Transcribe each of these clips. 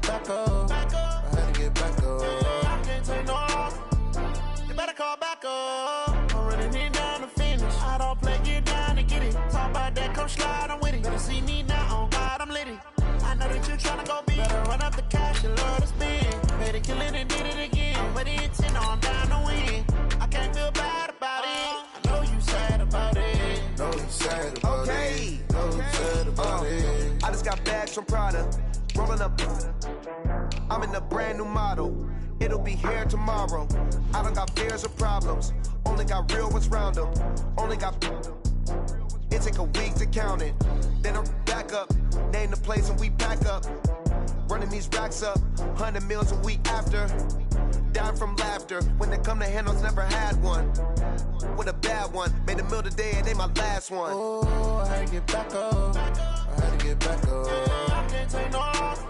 get back up. I had to get back up. I can't take no loss. You better call back up. I'm running it down to finish. I don't play, get down to get it. Talk about that, come slide, I'm with it. Better see me now, on God, I'm litty. I know that you tryna go big. Better run up the cash, you love to spend. Made it killing and did it again. But the intent, I'm down to win. I can't feel bad about it. I know you sad about it. Know you sad about it. Know you sad about it. I just got bags from Prada. Rolling up. I'm in a brand new model. It'll be here tomorrow. I don't got fears or problems. Only got real ones round them. Only got. It take a week to count it. Then I'm back up. Name the place and we pack up. Running these racks up. 100 meals a week after. Dying from laughter. When it come to handles, never had one. With a bad one. Made a meal today and they my last one. Oh, I had to get back up. I had to get back up. I can't take no loss.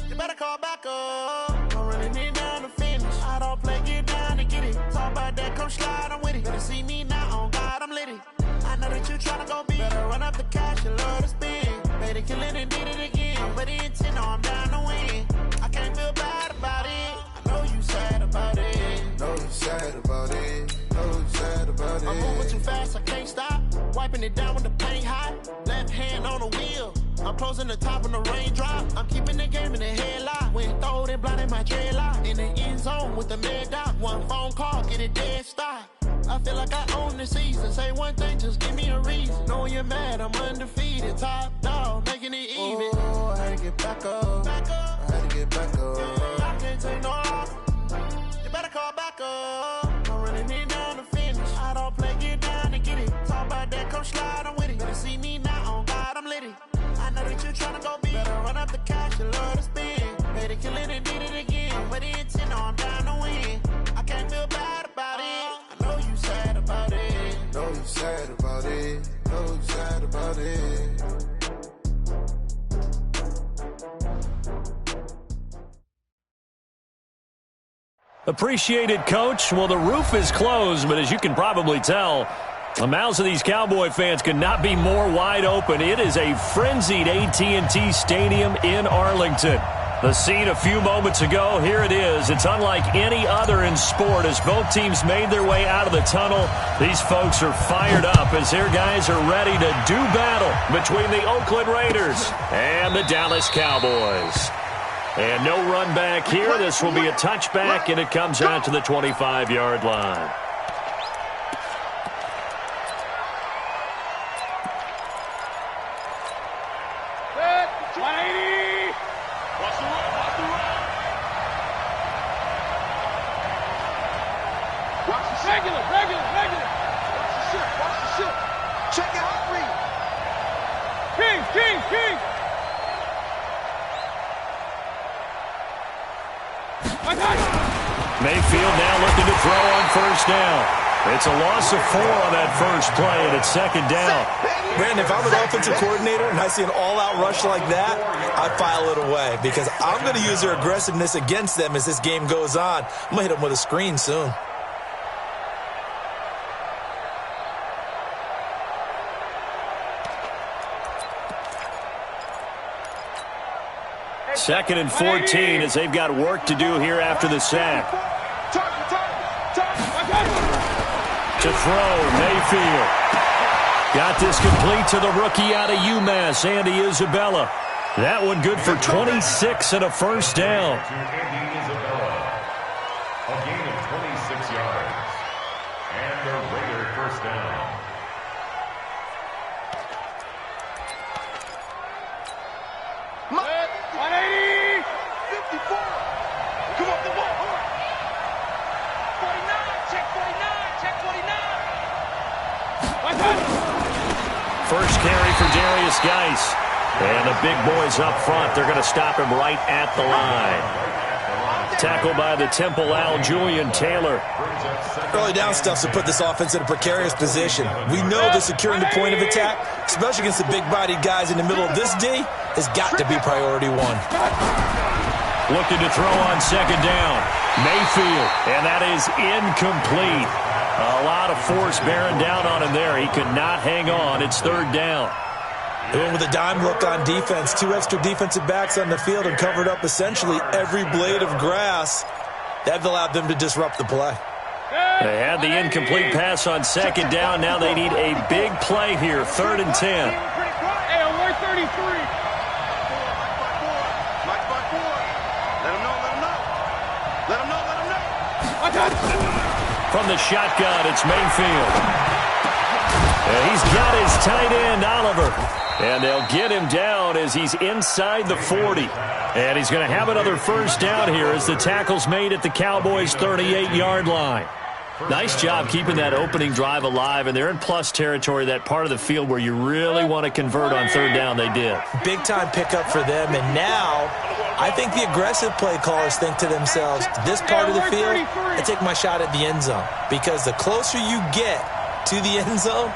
You better call back up. I'm running it down to finish. I don't play, get down to get it. Talk about that, come slide, I'm with it. Better see me now, on God, I'm litty. I know that you tryna go big. Better run up the cash, you love to spend. Made it killing and did it again. But the intent, no, I'm down to win. I can't feel bad about it. I know you sad about it. Know you sad about it. Know you sad about it. I'm moving too fast, I can't stop. Wiping it down with the paint hot. Left hand on the wheel. I'm closing the top on the raindrop. I'm keeping the game in the headlock. When throwed and blinded my dreadlock. In the end zone with the mad dot. One phone call, get it dead stop. I feel like I own the season. Say one thing, just give me a reason. Knowing you're mad, I'm undefeated. Top dog, making it even. Oh, I had to get back up. I had to get back up. I can't take no loss. You better call back up. I'm running it down to finish. I don't play, get down to get it. Talk about that, come slide, I'm with it. Better see me now, on God, I'm litty. I know that you tryna go big. Better run up the cash, you love to spend. Made it killing and did it again. But the intent, no, I'm down to win. I can't feel bad about it. I know you sad about it. Know you sad about it. Know you sad about it. Appreciated, Coach. Well, the roof is closed, but as you can probably tell, the mouths of these Cowboy fans could not be more wide open. It is a frenzied AT&T Stadium in Arlington. The scene a few moments ago, here it is. It's unlike any other in sport as both teams made their way out of the tunnel. These folks are fired up as their guys are ready to do battle between the Oakland Raiders and the Dallas Cowboys. And no run back here. This will be a touchback, and it comes out to the 25-yard line. Mayfield now looking to throw on first down. It's a loss of 4 on that first play, and it's second down. Brandon, if I'm an offensive coordinator and I see an all-out rush like that, I file it away because I'm going to use their aggressiveness against them as this game goes on. I'm going to hit them with a screen soon. Second and 14 as they've got work to do here after the sack. To throw, Mayfield. Got this complete to the rookie out of UMass, Andy Isabella. That one good for 26 and a first down. Andy Isabella, a gain of 26 yards. And the Raider first down. First carry for Darius Geis. And the big boys up front, they're going to stop him right at the line. Tackled by the Temple Al Julian Taylor. Early down stuff to put this offense in a precarious position. We know that securing the point of attack, especially against the big-bodied guys in the middle of this D, has got to be priority one. Looking to throw on second down. Mayfield, and that is incomplete. A lot of force bearing down on him there. He could not hang on. It's third down. They went with a dime look on defense. 2 extra defensive backs on the field and covered up essentially every blade of grass. That allowed them to disrupt the play. They had the incomplete pass on second down. Now they need a big play here, 3rd and 10. Hey, on 133. From the shotgun, it's Mayfield. And he's got his tight end, Oliver. And they'll get him down as he's inside the 40. And he's going to have another first down here as the tackle's made at the Cowboys' 38-yard line. Nice job keeping that opening drive alive, and they're in plus territory, that part of the field where you really want to convert on 3rd down. They did. Big-time pickup for them, and now I think the aggressive play callers think to themselves, this part of the field, I take my shot at the end zone, because the closer you get to the end zone,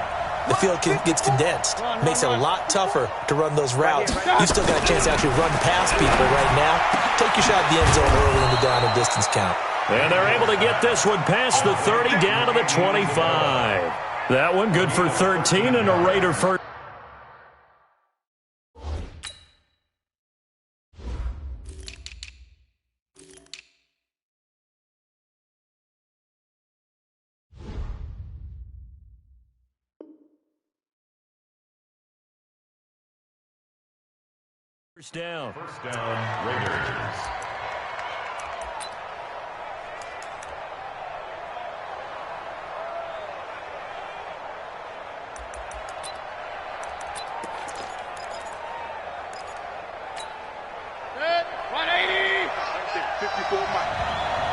the field gets condensed. Makes it a lot tougher to run those routes. You've still got a chance to actually run past people right now. Take your shot at the end zone early in the down and distance count. And they're able to get this one past the 30 down to the 25. That one good for 13 and a Raider first. First down, Raiders.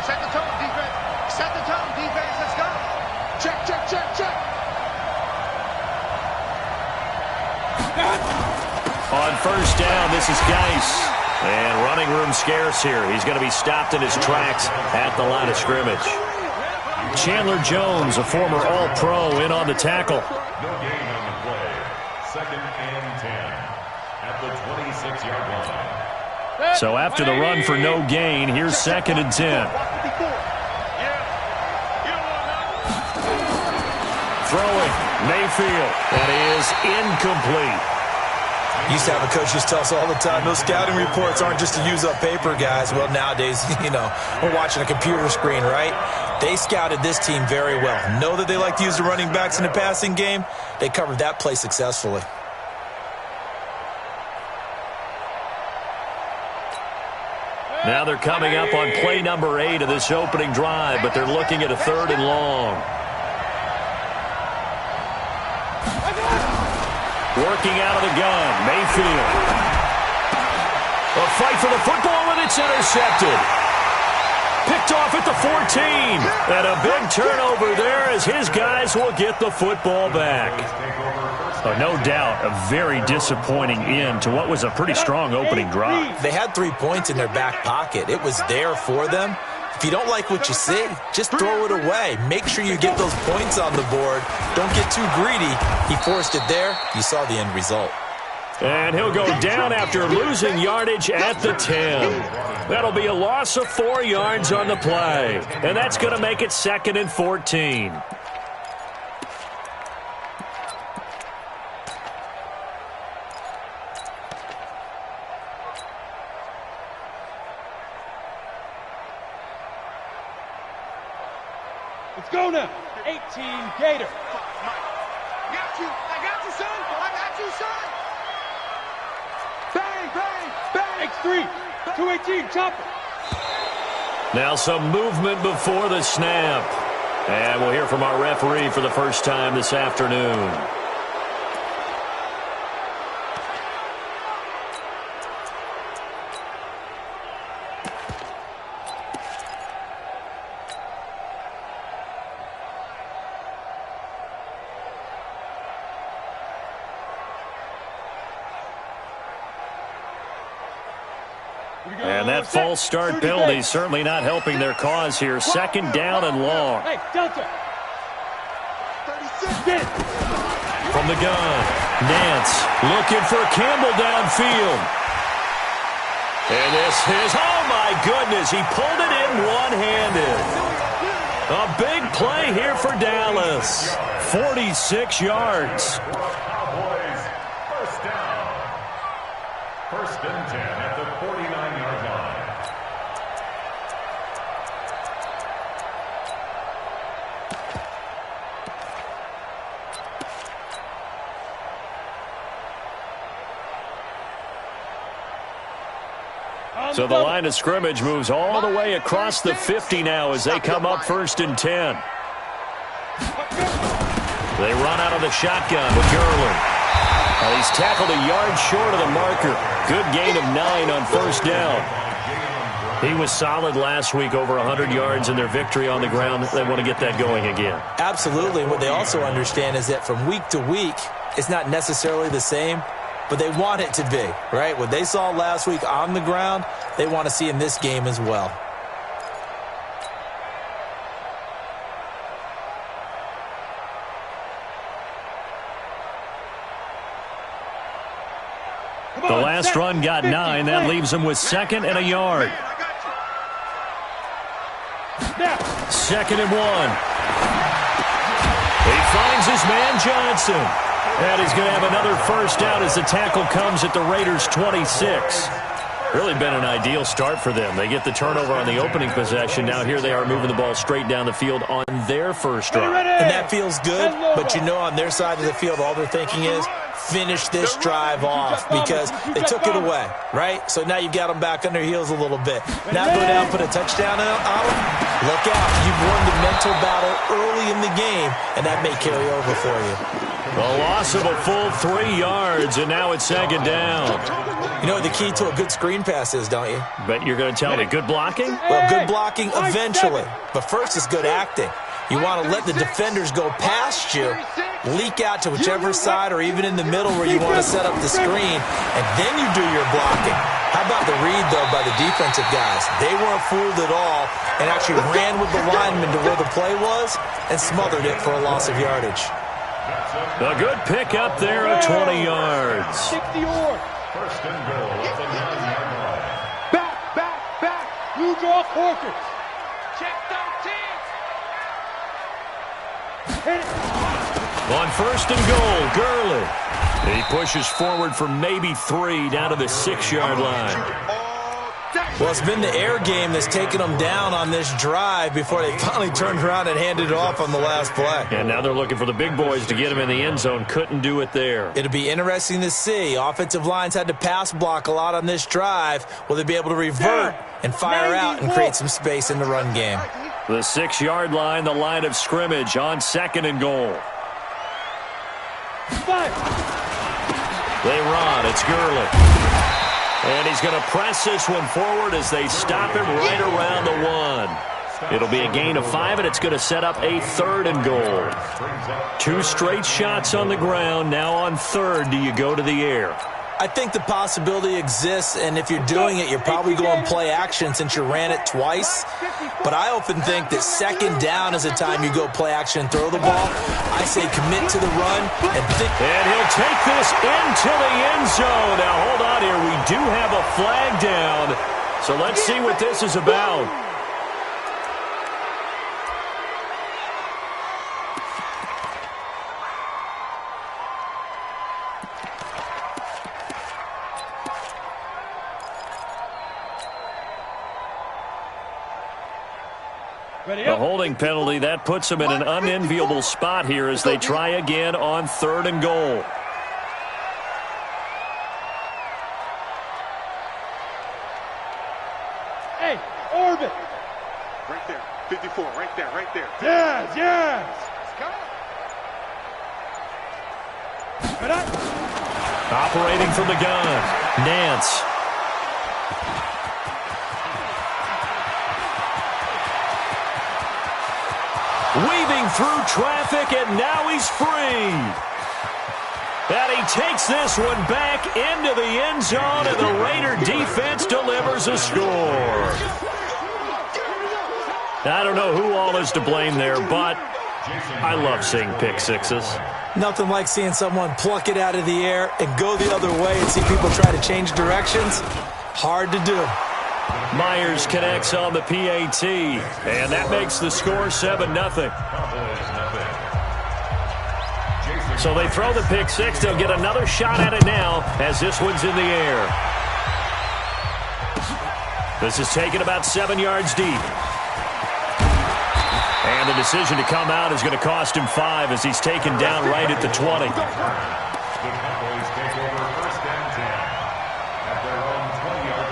Set the tone, defense. Set the tone, defense. Let's go. Check, check, check, check. On first down, this is Geis. And running room scarce here. He's going to be stopped in his tracks at the line of scrimmage. Chandler Jones, a former All-Pro, in on the tackle. No gain on the play. 2nd and 10 at the 26-yard line. So after the run for no gain, here's 2nd and 10. Throwing, Mayfield. That is incomplete. Used to have a coach just tell us all the time, those scouting reports aren't just to use up paper, guys. Well, nowadays, we're watching a computer screen, right? They scouted this team very well. Know that they like to use the running backs in the passing game. They covered that play successfully. Now they're coming up on play number 8 of this opening drive, but they're looking at a 3rd and long. Working out of the gun, Mayfield. A fight for the football, and it's intercepted. Picked off at the 14. And a big turnover there as his guys will get the football back. No doubt a very disappointing end to what was a pretty strong opening drive. They had 3 points in their back pocket. It was there for them. If you don't like what you see, just throw it away. Make sure you get those points on the board. Don't get too greedy. He forced it there. You saw the end result. And he'll go down after losing yardage at the 10. That'll be a loss of 4 yards on the play. And that's going to make it 2nd and 14. Let's go now. 18 Gator. I got you, son. I got you, son. Bang, bang, bang. X3. 218, chopper. Now some movement before the snap. And we'll hear from our referee for the first time this afternoon. And that false start penalty certainly not helping their cause here. 2nd down and long. Hey, Delta. From the gun, Nance looking for Campbell downfield. And this is, oh my goodness, he pulled it in one-handed. A big play here for Dallas. 46 yards. Cowboys, first down. First and 10 at the 49-yard line. So the line of scrimmage moves all the way across the 50 now as they come up first and 10. They run out of the shotgun with Gurley. He's tackled a yard short of the marker. Good gain of 9 on first down. He was solid last week, over 100 yards in their victory on the ground. They want to get that going again. Absolutely. And what they also understand is that from week to week, it's not necessarily the same, but they want it to be, right? What they saw last week on the ground, they want to see in this game as well. The last run got 9. That leaves him with 2nd and a yard. 2nd and 1. He finds his man Johnson. And he's going to have another first down as the tackle comes at the Raiders' 26. Really been an ideal start for them. They get the turnover on the opening possession. Now here they are moving the ball straight down the field on their first drive. And that feels good, but you know on their side of the field all they're thinking is finish this drive off because they took it away, right? So now you've got them back on their heels a little bit. Now go down, put a touchdown on them. Look out. You've won the mental battle early in the game, and that may carry over for you. A loss of a full 3 yards, and now it's 2nd down. You know what the key to a good screen pass is, don't you? Bet you're going to tell me. Good blocking? Well, good blocking eventually. But first is good acting. You want to let the defenders go past you, leak out to whichever side or even in the middle where you want to set up the screen, and then you do your blocking. How about the read, though, by the defensive guys? They weren't fooled at all and actually ran with the lineman to where the play was and smothered it for a loss of yardage. A good pick up there of 20 yards. First and goal at the 9-yard line. Back. You draw quarters. Check 13. Hit it. On first and goal, Gurley. He pushes forward for maybe 3 down to the 6-yard line. Well, it's been the air game that's taken them down on this drive before they finally turned around and handed it off on the last play. And now they're looking for the big boys to get him in the end zone. Couldn't do it there. It'll be interesting to see. Offensive lines had to pass block a lot on this drive. Will they be able to revert and fire out and create some space in the run game? The 6-yard line, the line of scrimmage on 2nd and goal. They run. It's Gurley. And he's going to press this one forward as they stop him right around the 1. It'll be a gain of 5, and it's going to set up a 3rd and goal. 2 straight shots on the ground. Now on 3rd, do you go to the air? I think the possibility exists, and if you're doing it, you're probably going play action since you ran it twice. But I often think that 2nd down is the time you go play action and throw the ball. I say commit to the run and think. And he'll take this into the end zone. Now, hold on here. We do have a flag down. So let's see what this is about. A holding penalty, that puts them in an unenviable spot here as they try again on 3rd and goal. Hey, orbit. Right there, 54, right there. Yes. Operating from the gun, Nance. Weaving through traffic, and now he's free. And he takes this one back into the end zone, and the Raider defense delivers a score. I don't know who all is to blame there, but I love seeing pick sixes. Nothing like seeing someone pluck it out of the air and go the other way and see people try to change directions. Hard to do. Myers connects on the PAT, and that makes the score 7-0. So they throw the pick six. They'll get another shot at it now as this one's in the air. This is taken about 7 yards deep. And the decision to come out is going to cost him 5 as he's taken down right at the 20. The Cowboys take over 1st and 10 at their own 20-yard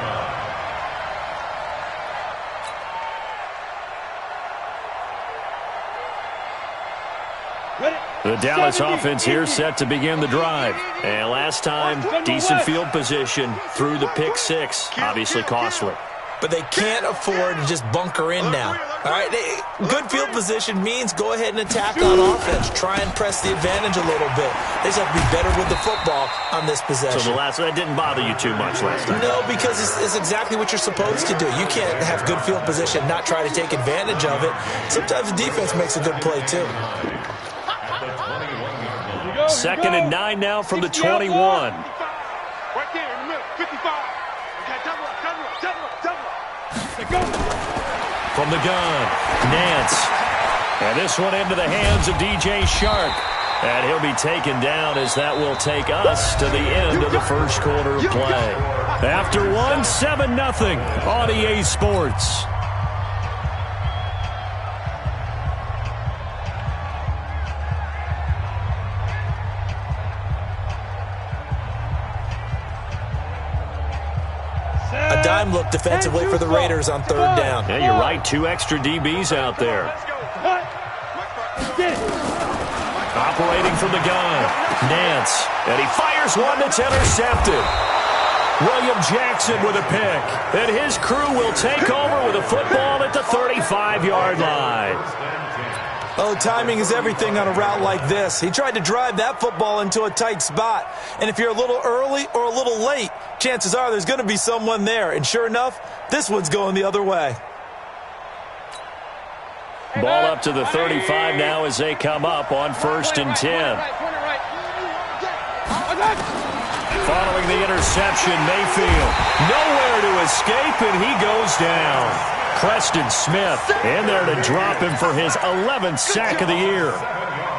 line. The Dallas offense here set to begin the drive. And last time, decent field position through the pick 6. Obviously costly. But they can't afford to just bunker in now. All right, good field position means go ahead and attack on offense. Try and press the advantage a little bit. They just have to be better with the football on this possession. So that didn't bother you too much last time? No, because it's exactly what you're supposed to do. You can't have good field position, not try to take advantage of it. Sometimes the defense makes a good play too. 2nd and 9 now from the 21. Right there in the middle, 55. Okay, double up. From the gun, Nance. And this one into the hands of DJ Shark. And he'll be taken down as that will take us to the end of the first quarter of play. After one, 7-0 on EA Sports. A dime look defensively for the Raiders on 3rd down. Yeah, you're right. 2 extra DBs out there. Operating from the gun, Nance. And he fires one that's intercepted. William Jackson with a pick. And his crew will take over with a football at the 35-yard line. Oh, timing is everything on a route like this. He tried to drive that football into a tight spot. And if you're a little early or a little late, chances are there's going to be someone there. And sure enough, this one's going the other way. Ball up to the 35 now as they come up on 1st and 10. Following the interception, Mayfield nowhere to escape, and he goes down. Preston Smith in there to drop him for his 11th sack of the year.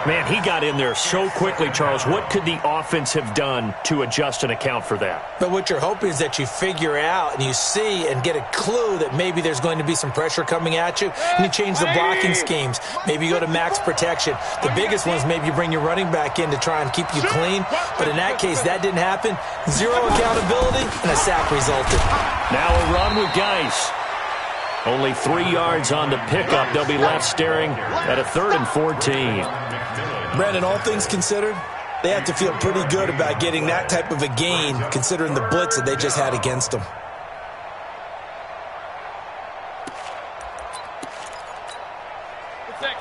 Man, he got in there so quickly, Charles. What could the offense have done to adjust and account for that? But what you're hoping is that you figure out and you see and get a clue that maybe there's going to be some pressure coming at you, and you change the blocking schemes. Maybe you go to max protection. The biggest one is maybe you bring your running back in to try and keep you clean. But in that case, that didn't happen. 0 accountability, and a sack resulted. Now a run with Geis. Only 3 yards on the pickup. They'll be left staring at a 3rd and 14. Brandon, all things considered, they have to feel pretty good about getting that type of a gain, considering the blitz that they just had against them.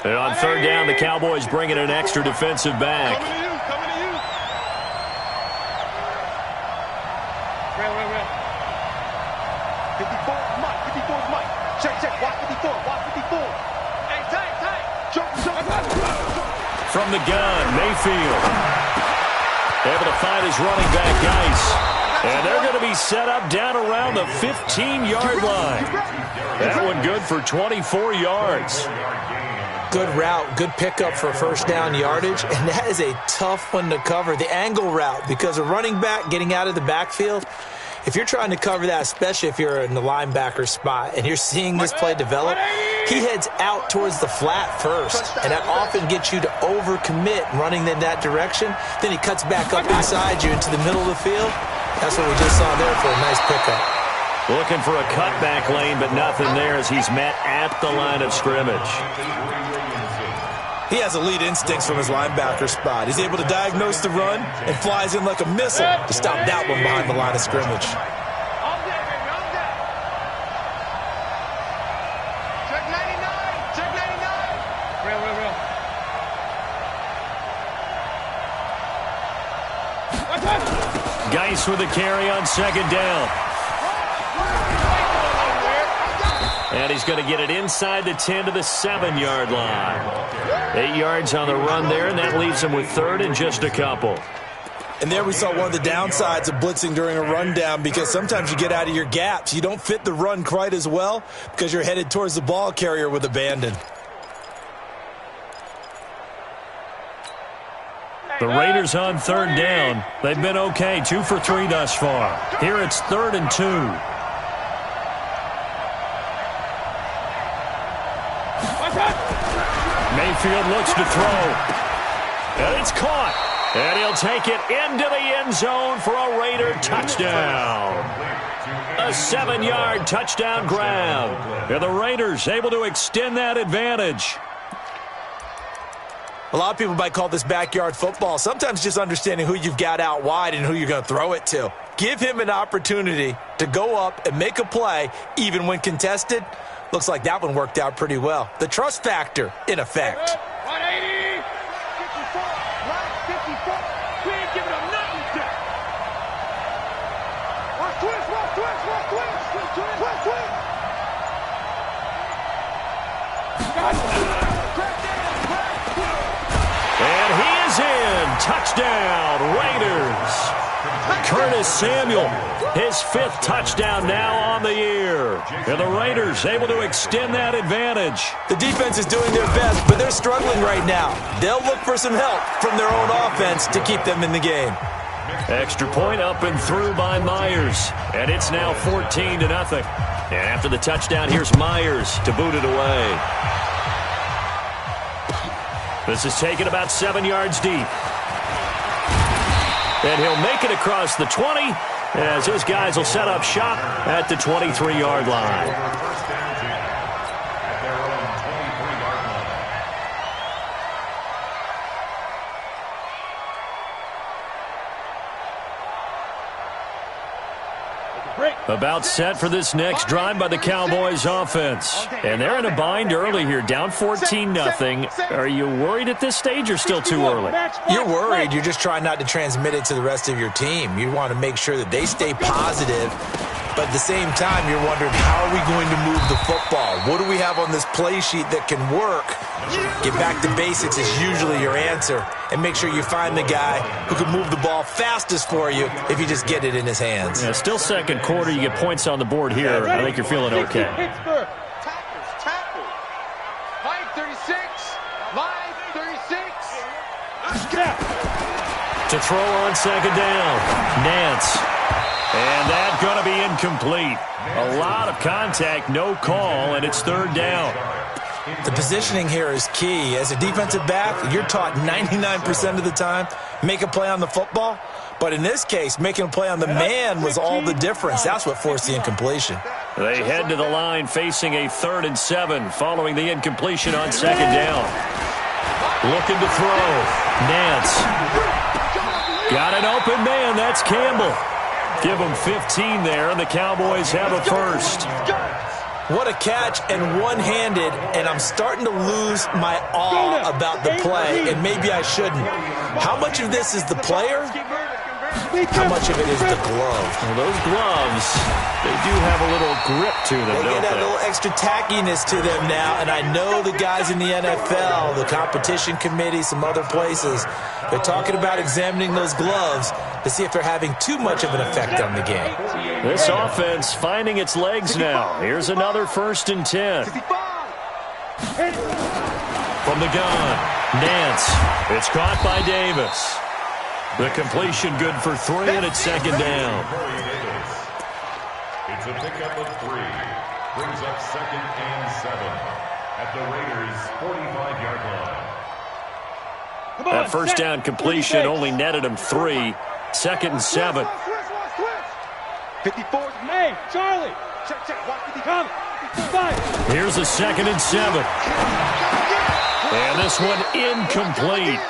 And on 3rd down, the Cowboys bring in an extra defensive back. Coming to you. 54, Mike. 54's Mike. Check. Watch 54. Hey, tight. Jump. From the gun, Mayfield. Able to find his running back, Geis. And they're going to be set up down around the 15-yard line. That one good for 24 yards. Good route, good pickup for 1st down yardage, and that is a tough one to cover. The angle route, because a running back getting out of the backfield, if you're trying to cover that, especially if you're in the linebacker spot and you're seeing this play develop, he heads out towards the flat first, and that often gets you to overcommit running in that direction. Then he cuts back up inside you into the middle of the field. That's what we just saw there for a nice pickup. Looking for a cutback lane, but nothing there as he's met at the line of scrimmage. He has elite instincts from his linebacker spot. He's able to diagnose the run and flies in like a missile to stop that one behind the line of scrimmage. Check 99. Check 99. Real. Geis with a carry on 2nd down. And he's going to get it inside the 10 to the 7-yard line. 8 yards on the run there, and that leaves him with 3rd and just a couple. And there we saw one of the downsides of blitzing during a rundown, because sometimes you get out of your gaps. You don't fit the run quite as well because you're headed towards the ball carrier with abandon. The Raiders on 3rd down. They've been okay, 2 for 3 thus far. Here it's 3rd and 2. Mayfield looks to throw. And it's caught. And he'll take it into the end zone for a Raider touchdown. A 7-yard touchdown grab. And the Raiders able to extend that advantage. A lot of people might call this backyard football. Sometimes just understanding who you've got out wide and who you're going to throw it to. Give him an opportunity to go up and make a play, even when contested. Looks like that one worked out pretty well. The trust factor in effect. 180. 54. Right 54. We ain't giving them nothing yet. Watch twist. Watch twist. Watch twist. Twist. Twist. And he is in. Touchdown, Raiders. Curtis Samuel, his 5th touchdown now on the year. And the Raiders able to extend that advantage. The defense is doing their best, but they're struggling right now. They'll look for some help from their own offense to keep them in the game. Extra point up and through by Myers. And it's now 14-0. And after the touchdown, here's Myers to boot it away. This is taken about 7 yards deep. And he'll make it across the 20 as his guys will set up shop at the 23-yard line. First down at their own 23-yard line. About set for this next drive by the Cowboys offense. And they're in a bind early here, down 14-0. Are you worried at this stage or still too early? You're worried. You're just trying not to transmit it to the rest of your team. You want to make sure that they stay positive. But at the same time, you're wondering, how are we going to move the football? What do we have on this play sheet that can work? Get back to basics is usually your answer. And make sure you find the guy who can move the ball fastest for you if you just get it in his hands. Yeah, still second quarter. You get points on the board here. I think you're feeling okay. Pittsburgh. Tackle. Line 36. Line 36. To throw on second down. Nance. And that's going to be incomplete. A lot of contact, no call, and it's 3rd down. The positioning here is key. As a defensive back, you're taught 99% of the time, make a play on the football. But in this case, making a play on the man was all the difference. That's what forced the incompletion. They head to the line facing a 3rd and 7 following the incompletion on second down. Looking to throw. Nance. Got an open man. That's Campbell. Give them 15 there, and the Cowboys have a first. What a catch, and one-handed, and I'm starting to lose my awe about the play, and maybe I shouldn't. How much of this is the player? How much of it is the glove? Well, those gloves, they do have a little grip to them, They don't get that they? little extra tackiness to them now, and I know the guys in the NFL, the competition committee, some other places, they're talking about examining those gloves to see if they're having too much of an effect on the game. This offense finding its legs now. Here's another 1st and 10. From the gun, Nance. It's caught by Davis. The completion good for 3, and it's second down. It's a pickup of 3. Brings up 2nd and 7 at the Raiders' 45-yard line. That first down completion only netted him 3. 2nd and 7. 54. Hey, Charlie. Check. Watch the come. Here's a 2nd and 7. And this one incomplete.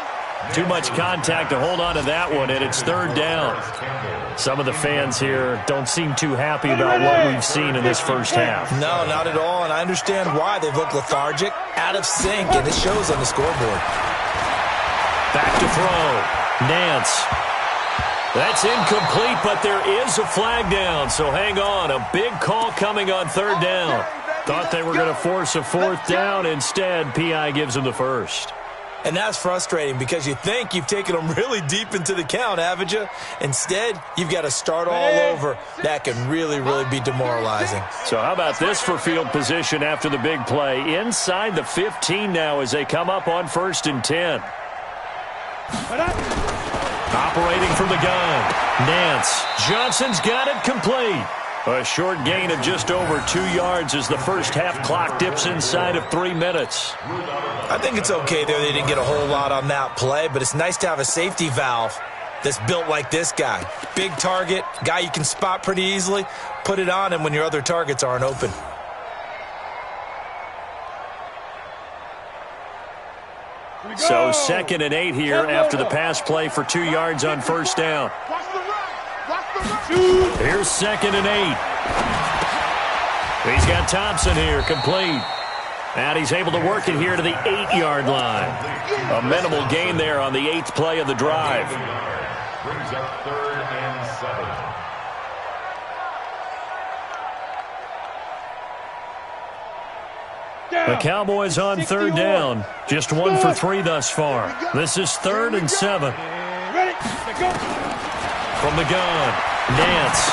Too much contact to hold on to that one, and it's 3rd down. Some of the fans here don't seem too happy about what we've seen in this first half. No, not at all, and I understand why. They've looked lethargic, out of sync, and it shows on the scoreboard. Back to throw. Nance. That's incomplete, but there is a flag down, so hang on. A big call coming on 3rd down. Thought they were going to force a 4th down. Instead, P.I. gives them the first. And that's frustrating because you think you've taken them really deep into the count, haven't you? Instead, you've got to start all over. That can really, really be demoralizing. So how about this for field position after the big play? Inside the 15 now as they come up on 1st and 10. Operating from the gun. Nance. Johnson's got it complete. A short gain of just over 2 yards as the first half clock dips inside of 3 minutes. I think it's okay there. They didn't get a whole lot on that play, but it's nice to have a safety valve that's built like this guy. Big target, guy you can spot pretty easily. Put it on him when your other targets aren't open. So 2nd and 8 here after the pass play for 2 yards on first down. Here's 2nd and 8. He's got Thompson here, complete. And he's able to work it here to the 8-yard line. A minimal gain there on the 8th play of the drive. Brings up 3rd and 7. The Cowboys on 3rd down. Just 1 for 3 thus far. This is 3rd and 7. From the gun, Nance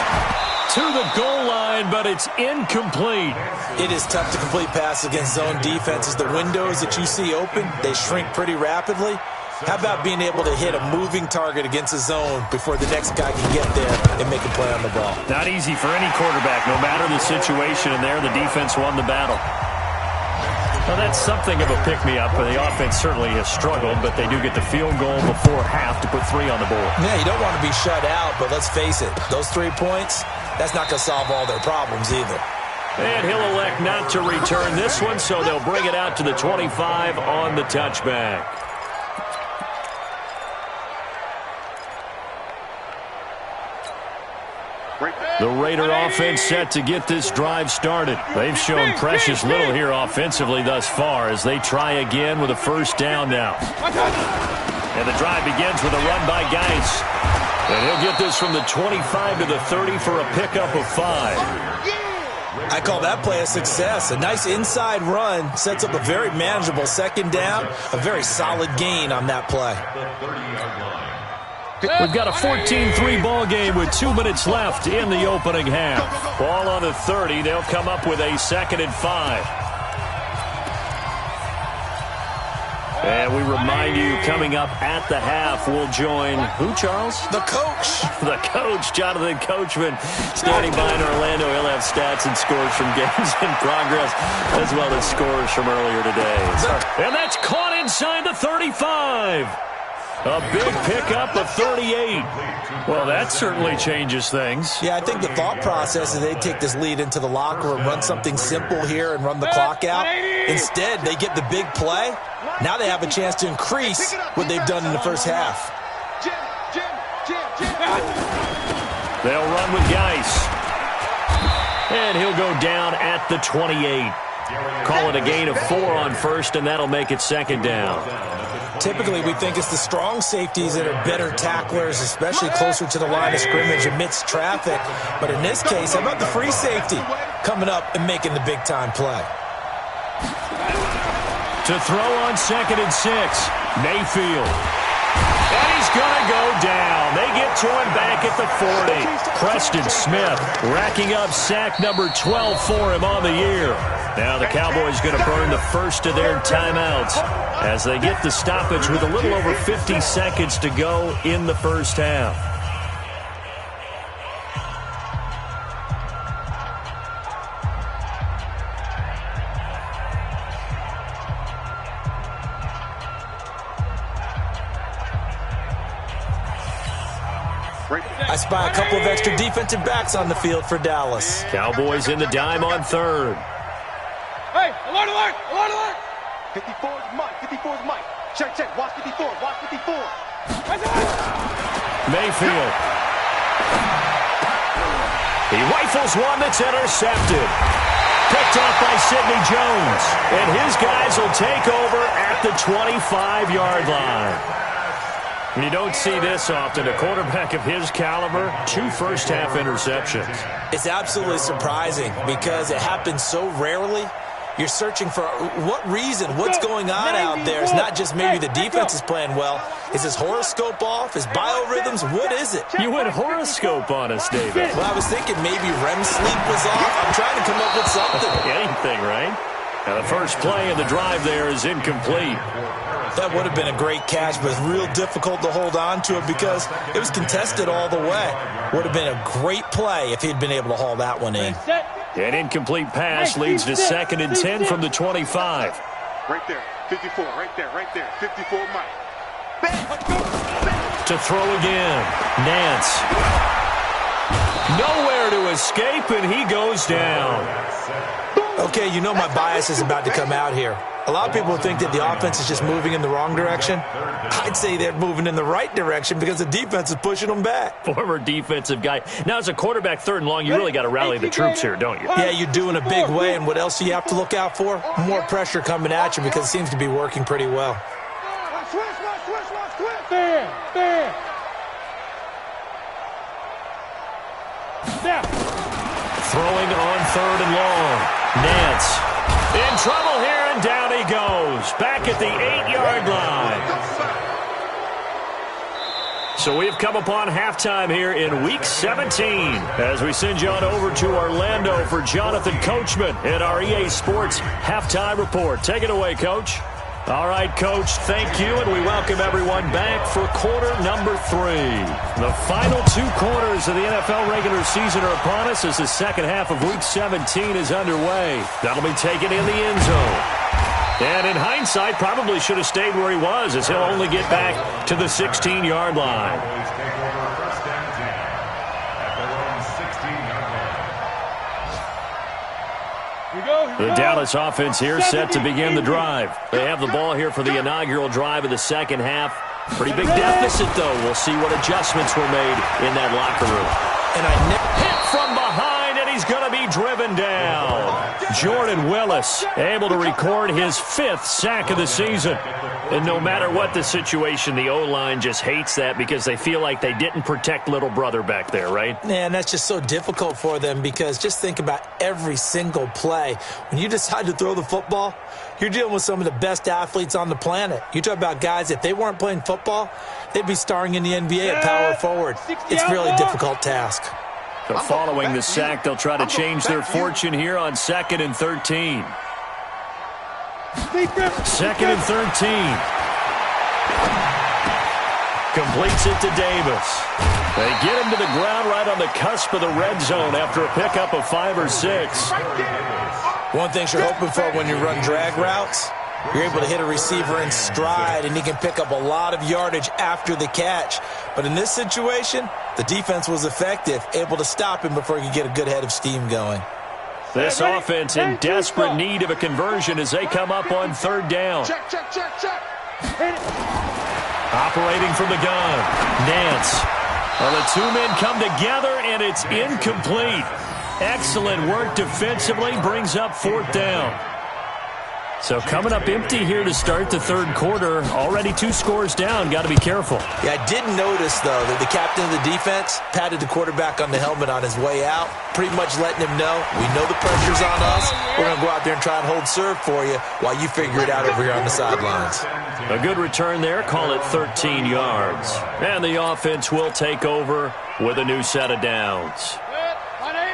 to the goal line, but it's incomplete. It is tough to complete passes against zone defenses. The windows that you see open, they shrink pretty rapidly. How about being able to hit a moving target against a zone before the next guy can get there and make a play on the ball? Not easy for any quarterback, no matter the situation, and there the defense won the battle. Well, that's something of a pick-me-up. The offense certainly has struggled, but they do get the field goal before half to put 3 on the board. Yeah, you don't want to be shut out, but let's face it, those 3 points, that's not going to solve all their problems either. And he'll elect not to return this one, so they'll bring it out to the 25 on the touchback. The Raider offense set to get this drive started. They've shown precious little here offensively thus far as they try again with a first down now. And the drive begins with a run by Geis. And he'll get this from the 25 to the 30 for a pickup of 5. I call that play a success. A nice inside run sets up a very manageable second down. A very solid gain on that play. We've got a 14-3 ball game with 2 minutes left in the opening half. Ball on the 30. They'll come up with a 2nd and 5. And we remind you, coming up at the half, we'll join who, Charles? The coach. The coach, Jonathan Coachman, standing by in Orlando. He'll have stats and scores from games in progress, as well as scores from earlier today. And that's caught inside the 35. A big pickup of 38. Well, that certainly changes things. Yeah, I think the thought process is they take this lead into the locker room, run something simple here and run the clock out. Instead, they get the big play. Now they have a chance to increase what they've done in the first half. They'll run with Geis. And he'll go down at the 28. Call it a gain of 4 on first, and that'll make it 2nd down. Typically, we think it's the strong safeties that are better tacklers, especially closer to the line of scrimmage amidst traffic. But in this case, how about the free safety coming up and making the big-time play? To throw on 2nd and 6, Mayfield. And he's going to go down. They get to him back at the 40. Preston Smith racking up sack number 12 for him on the year. Now the Cowboys going to burn the first of their timeouts as they get the stoppage with a little over 50 seconds to go in the first half. I spy a couple of extra defensive backs on the field for Dallas. Cowboys in the dime on 3rd. Hey, alert, alert, alert, alert! 54 is Mike, 54 is Mike. Check, check, watch 54, watch 54. Mayfield. He rifles one that's intercepted. Picked off by Sidney Jones. And his guys will take over at the 25-yard line. You don't see this often. A quarterback of his caliber, 2 first-half interceptions. It's absolutely surprising because it happens so rarely. You're searching for what reason, what's going on out there. It's not just maybe the defense is playing well. Is his horoscope off? His biorhythms? What is it? You went horoscope on us, David. Well, I was thinking maybe REM sleep was off. I'm trying to come up with something. Anything, right? Now the first play of the drive there is incomplete. That would have been a great catch, but it's real difficult to hold on to it because it was contested all the way. Would have been a great play if he'd been able to haul that one in. An incomplete pass leads to 2nd and 10 from the 25. Right there, 54, right there, 54 Mike. To throw again, Nance. Nowhere to escape, and he goes down. Okay, you know my bias is about to come out here. A lot of people think that the offense is just moving in the wrong direction. I'd say they're moving in the right direction because the defense is pushing them back. Former defensive guy. Now, as a quarterback 3rd and long, you really got to rally the troops here, don't you? Yeah, you do in a big way, and what else do you have to look out for? More pressure coming at you because it seems to be working pretty well. Throwing on 3rd and long. Nance in trouble here, and down he goes. Back at the 8-yard line. So we've come upon halftime here in Week 17 as we send you on over to Orlando for Jonathan Coachman in our EA Sports Halftime Report. Take it away, Coach. All right, Coach, thank you, and we welcome everyone back for quarter number 3. The final 2 quarters of the NFL regular season are upon us as the second half of Week 17 is underway. That'll be taken in the end zone. And in hindsight, probably should have stayed where he was as he'll only get back to the 16-yard line. The Dallas offense here set to begin the drive. They have the ball here for the inaugural drive of the second half. Pretty big deficit, though. We'll see what adjustments were made in that locker room. And hit from behind, and he's going to be driven down. Jordan Willis able to record his 5th sack of the season. And no matter what the situation, the O-line just hates that because they feel like they didn't protect little brother back there, right? Man, that's just so difficult for them because just think about every single play. When you decide to throw the football, you're dealing with some of the best athletes on the planet. You talk about guys, if they weren't playing football, they'd be starring in the NBA at power forward. It's a really difficult task. So following the sack, they'll try to change their fortune here on 2nd and 13. 2nd and 13. Completes it to Davis. They get him to the ground right on the cusp of the red zone after a pickup of 5 or 6. One thing you're hoping for when you run drag routes, you're able to hit a receiver in stride, and he can pick up a lot of yardage after the catch. But in this situation, the defense was effective, able to stop him before he could get a good head of steam going. This offense in desperate need of a conversion as they come up on 3rd down. Check. Operating from the gun, Nance. Well, the 2 men come together, and it's incomplete. Excellent work defensively, brings up 4th down. So coming up empty here to start the 3rd quarter. Already 2 scores down. Got to be careful. Yeah, I did notice, though, that the captain of the defense patted the quarterback on the helmet on his way out, pretty much letting him know, we know the pressure's on us. We're going to go out there and try and hold serve for you while you figure it out over here on the sidelines. A good return there. Call it 13 yards. And the offense will take over with a new set of downs.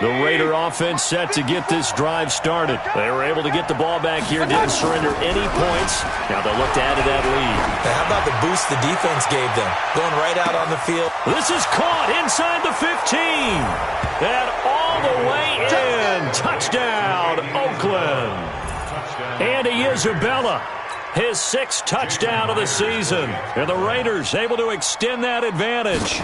The Raider offense set to get this drive started. They were able to get the ball back here, didn't surrender any points. Now they'll look to add to that lead. Now how about the boost the defense gave them? Going right out on the field. This is caught inside the 15. And all the way in. Touchdown, Oakland. Andy Isabella, his 6th touchdown of the season. And the Raiders able to extend that advantage.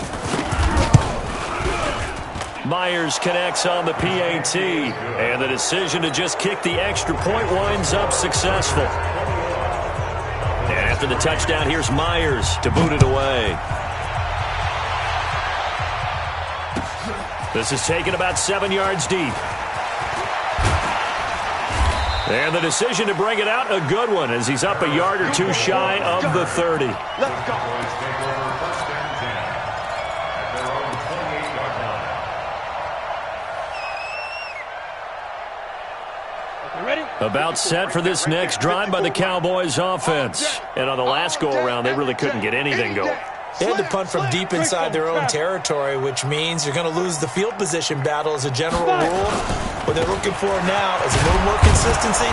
Myers connects on the PAT, and the decision to just kick the extra point winds up successful. And after the touchdown, here's Myers to boot it away. This is taken about 7 yards deep. And the decision to bring it out, a good one, as he's up a yard or 2 shy of the 30. Let's go. About set for this next drive by the Cowboys offense. And on the last go-around, they really couldn't get anything going. They had to punt from deep inside their own territory, which means you're going to lose the field position battle as a general rule. What they're looking for now is a little more consistency,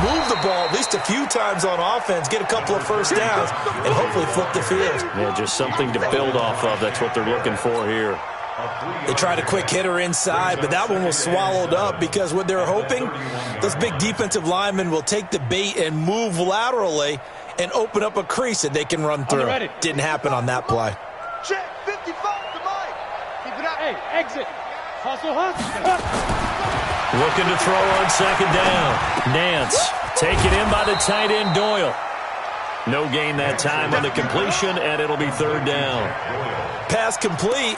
move the ball at least a few times on offense, get a couple of first downs, and hopefully flip the field. Yeah, just something to build off of. That's what they're looking for here. They tried a quick hitter inside, but that one was swallowed up because what they're hoping, those big defensive linemen will take the bait and move laterally and open up a crease that they can run through. Didn't happen on that play. Check 55 to Mike. Keep it up. Hey, exit. Hustle. Looking to throw on second down. Nance taken in by the tight end Doyle. No gain that time on the completion, and it'll be third down. Pass complete,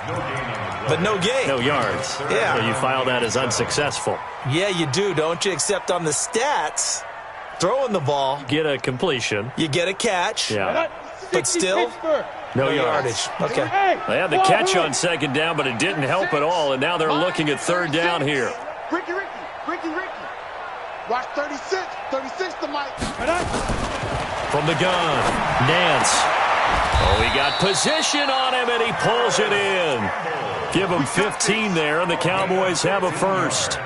but no gain. No yards. Yeah. So you file that as unsuccessful. Yeah, you do, don't you? Except on the stats, throwing the ball, Get a completion. you get a catch, Yeah. but still No yardage. Okay. They had the catch on second down, but it didn't help at all, and now they're looking at third down here. Ricky. Watch 36 to Mike. From the gun, Nance. Oh, he got position on him, and he pulls it in. Give him 15 there, and the Cowboys have a first.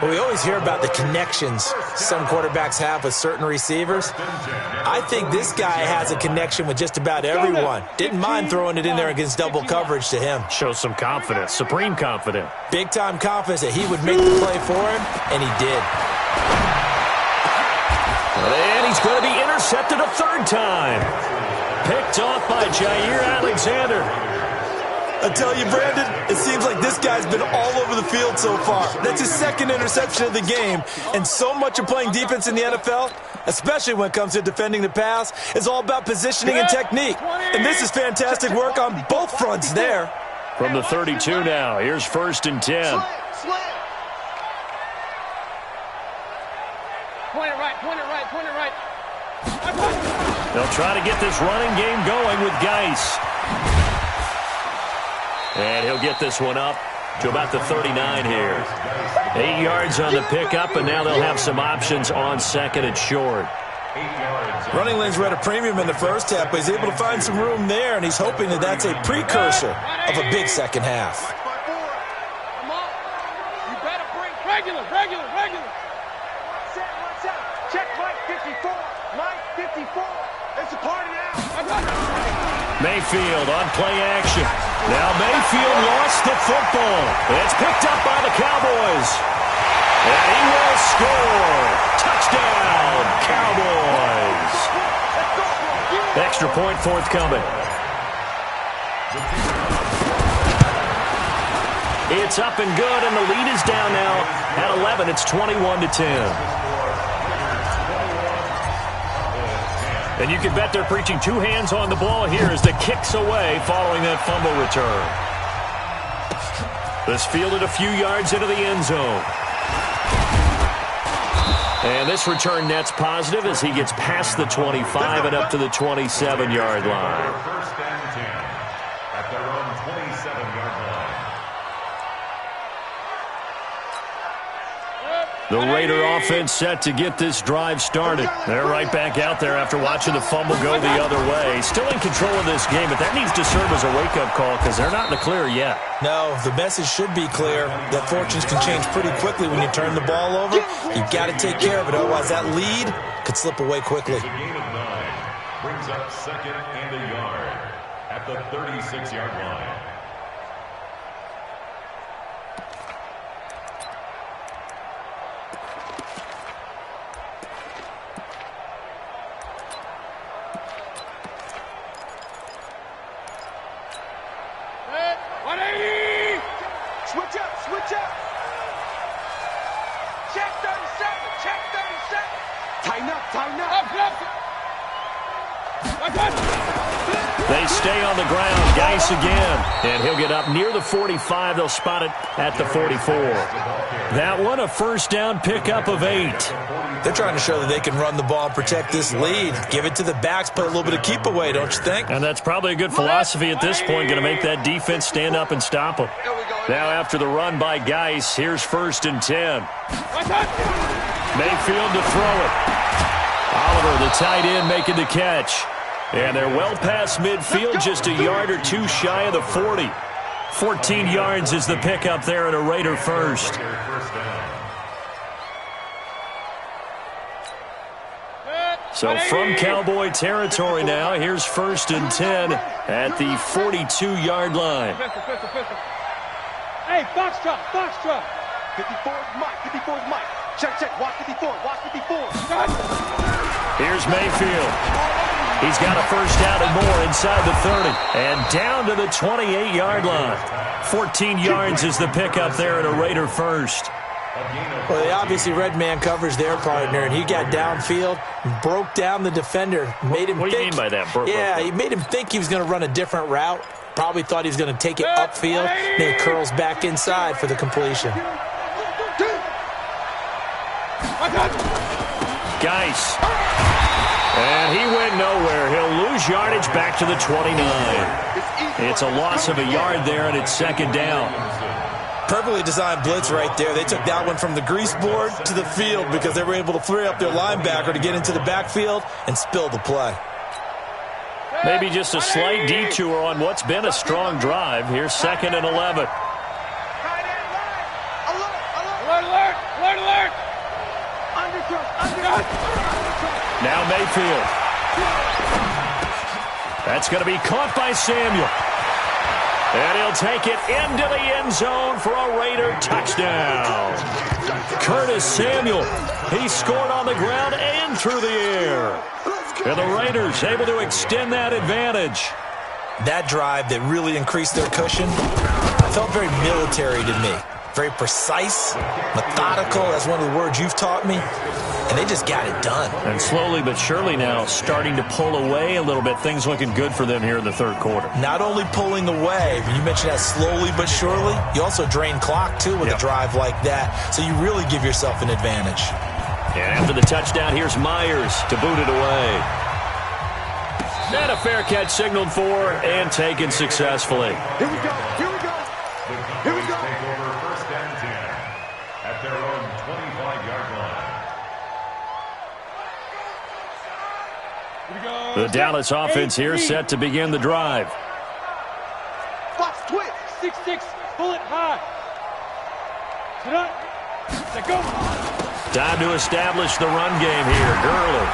Well, we always hear about the connections some quarterbacks have with certain receivers. I think this guy has a connection with just about everyone. Didn't mind throwing it in there against double coverage to him. Shows some confidence, supreme confidence. Big-time confidence that he would make the play for him, and he did. And he's going to be intercepted a third time. Picked off by Jair Alexander. I tell you, Brandon, it seems like this guy's been all over the field so far. That's his second interception of the game, and so much of playing defense in the NFL, especially when it comes to defending the pass, is all about positioning and technique. And this is fantastic work on both fronts there. From the 32 now, here's first and 10. Point it right. They'll try to get this running game going with Geis. And he'll get this one up to about the 39 here. 8 yards on the pickup, and now they'll have some options on second and short. Running lanes were at a premium in the first half, but he's able to find some room there, and he's hoping that that's a precursor of a big second half. Come on. You better bring regular. Watch out. Check Mike 54. Mike 54. It's a party now. Mayfield on play action. Now Mayfield lost the football. It's picked up by the Cowboys. And he will score. Touchdown, Cowboys. Extra point forthcoming. It's up and good, and the lead is down now at 11. It's 21-10. And you can bet they're preaching two hands on the ball here as the kick's away following that fumble return. This fielded a few yards into the end zone. And this return net's positive as he gets past the 25 and up to the 27-yard line. First and 10 at their own 27-yard line. The Raider offense set to get this drive started. They're right back out there after watching the fumble go the other way. Still in control of this game, but that needs to serve as a wake-up call because they're not in the clear yet. No, the message should be clear that fortunes can change pretty quickly when you turn the ball over. You've got to take care of it, otherwise that lead could slip away quickly. The gain of 9 brings up second and a yard at the 36-yard line. Switch up. Check 37. Tighten up. They stay on the ground. Geis again. And he'll get up near the 45. They'll spot it at the 44. That one, a first down pickup of 8. They're trying to show that they can run the ball and protect this lead. Give it to the backs, play a little bit of keep away, don't you think? And that's probably a good philosophy at this point, going to make that defense stand up and stop them. Now after the run by Geis, here's first and 10. Mayfield to throw it. Oliver, the tight end, making the catch. And they're well past midfield, just a yard or two shy of the 40. 14 yards is the pickup there at a Raider first. So from Cowboy territory now, here's 1st and 10 at the 42-yard line. Hey, box drop. 54 is Mike. Check. Watch 54. Here's Mayfield. He's got a first down and more inside the 30. And down to the 28-yard line. 14 yards is the pickup there at a Raider first. Well, they obviously read man coverage their partner, and he got downfield, broke down the defender, made him What do you mean by that? He made him think he was going to run a different route. Probably thought he was going to take it upfield. Then he curls back inside for the completion. Geis. And he went nowhere. He'll lose yardage back to the 29. It's a loss of a yard there, and it's 2nd down. Perfectly designed blitz right there. They took that one from the grease board to the field because they were able to free up their linebacker to get into the backfield and spill the play. Maybe just a slight detour on what's been a strong drive. Here's 2nd and 11. Alert! Now Mayfield. That's going to be caught by Samuel. And he'll take it into the end zone for a Raider touchdown. Curtis Samuel. He scored on the ground and through the air. And the Raiders able to extend that advantage. That drive that really increased their cushion felt very military to me. Very precise, methodical. That's one of the words you've taught me. And they just got it done. And slowly but surely now starting to pull away a little bit. Things looking good for them here in the 3rd quarter. Not only pulling away, but you mentioned that slowly but surely. You also drain clock, too, with a drive like that. So you really give yourself an advantage. And after the touchdown, here's Myers to boot it away. And a fair catch signaled for and taken successfully. Here we go. Take over 1st and 10 at their own 25-yard line. The Dallas offense here set to begin the drive. Fox twitch. 6-6. Pull it high. Sit up. Let go. Time to establish the run game here. Gurley.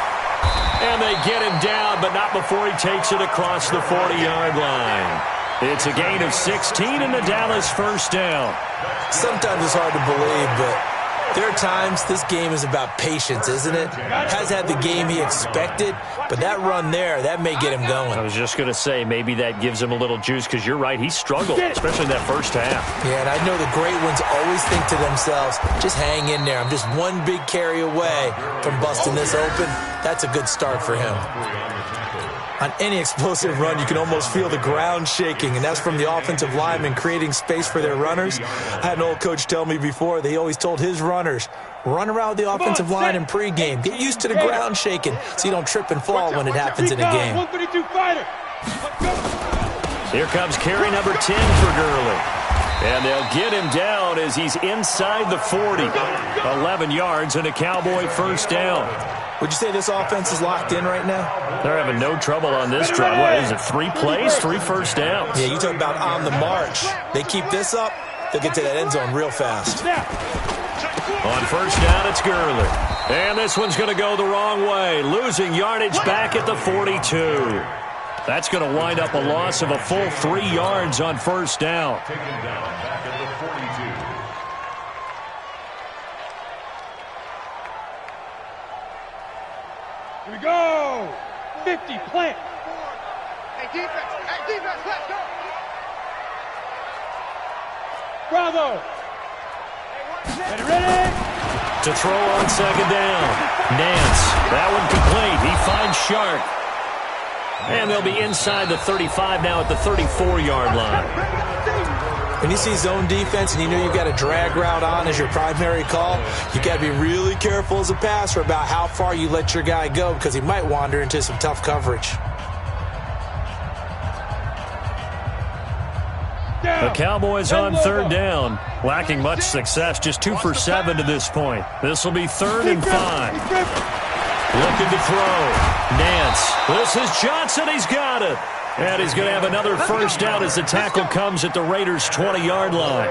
And they get him down, but not before he takes it across the 40-yard line. It's a gain of 16 and the Dallas first down. Sometimes it's hard to believe, but there are times this game is about patience, isn't it? Has had the game he expected, but that run there, that may get him going. I was just going to say, maybe that gives him a little juice, because you're right, he struggled, especially in that first half. Yeah, and I know the great ones always think to themselves, just hang in there. I'm just one big carry away from busting this open. That's a good start for him. On any explosive run, you can almost feel the ground shaking, and that's from the offensive linemen creating space for their runners. I had an old coach tell me before, they always told his runners, run around the offensive line in pregame. Get used to the ground shaking so you don't trip and fall when it happens in a game. 132 fighter. Here comes carry number 10 for Gurley. And they'll get him down as he's inside the 40. 11 yards and a Cowboy first down. Would you say this offense is locked in right now? They're having no trouble on this drive. What is it, 3 plays, 3 first downs? Yeah, you talk about on the march. They keep this up, they'll get to that end zone real fast. On first down, it's Gurley. And this one's going to go the wrong way, losing yardage back at the 42. That's going to wind up a loss of a full 3 yards on first down. Taken down back at the 42. Here we go. 50 plant. Hey, defense, let's go. Bravo. Ready. To throw on second down. Nance, that one complete. He finds Shark. And they'll be inside the 35 now at the 34-yard line. When you see zone defense and you know you've got a drag route on as your primary call, you've got to be really careful as a passer about how far you let your guy go because he might wander into some tough coverage. The Cowboys on third down, lacking much success, just 2 for 7 to this point. This will be 3rd and 5. Looking to throw. Nance. This is Johnson. He's got it. And he's going to have another first down as the tackle comes at the Raiders' 20-yard line.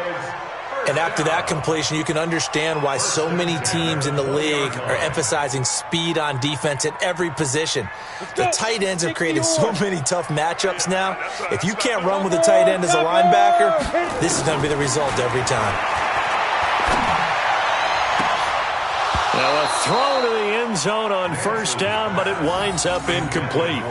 And after that completion, you can understand why so many teams in the league are emphasizing speed on defense at every position. The tight ends have created so many tough matchups now. If you can't run with a tight end as a linebacker, this is going to be the result every time. Now a throw to the end zone on first down, but it winds up incomplete.